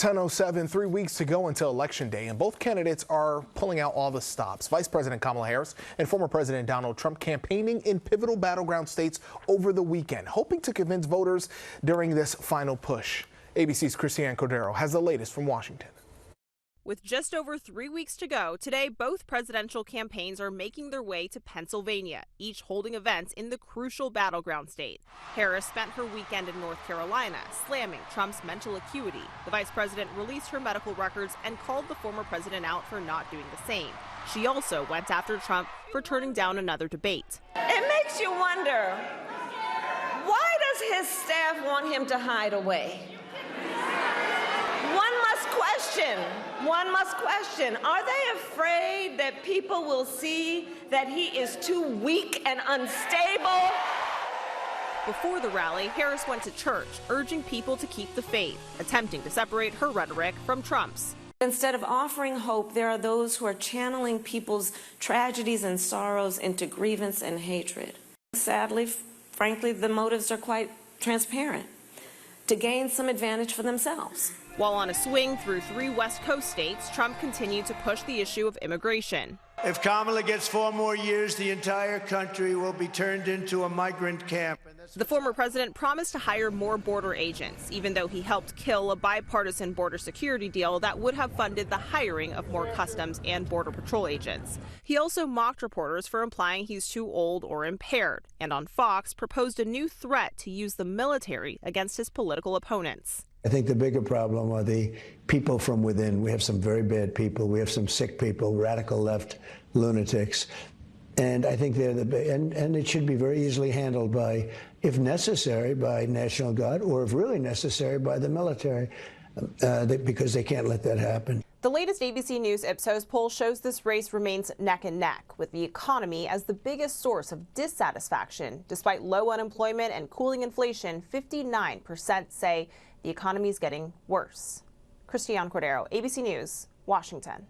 10:07, 3 weeks to go until Election Day, and both candidates are pulling out all the stops. Vice President Kamala Harris and former President Donald Trump campaigning in pivotal battleground states over the weekend, hoping to convince voters during this final push. ABC's Christiane Cordero has the latest from Washington. With just over 3 weeks to go, today both presidential campaigns are making their way to Pennsylvania, each holding events in the crucial battleground state. Harris spent her weekend in North Carolina, slamming Trump's mental acuity. The vice president released her medical records and called the former president out for not doing the same. She also went after Trump for turning down another debate. It makes you wonder, why does his staff want him to hide away? One must question, are they afraid that people will see that he is too weak and unstable? Before the rally, Harris went to church, urging people to keep the faith, attempting to separate her rhetoric from Trump's. Instead of offering hope, there are those who are channeling people's tragedies and sorrows into grievance and hatred. Sadly, frankly, the motives are quite transparent, to gain some advantage for themselves. While on a swing through 3 West Coast states, Trump continued to push the issue of immigration. If Kamala gets 4 more years, the entire country will be turned into a migrant camp. The former president promised to hire more border agents, even though he helped kill a bipartisan border security deal that would have funded the hiring of more Customs and Border Patrol agents. He also mocked reporters for implying he's too old or impaired, and on Fox proposed a new threat to use the military against his political opponents. I think the bigger problem are the people from within. We have some very bad people. We have some sick people, radical left lunatics. And I think they're and it should be very easily handled by, if necessary, by National Guard, or if really necessary, by the military, because they can't let that happen. The latest ABC News Ipsos poll shows this race remains neck and neck, with the economy as the biggest source of dissatisfaction. Despite low unemployment and cooling inflation, 59% say the economy is getting worse. Christiane Cordero, ABC News, Washington.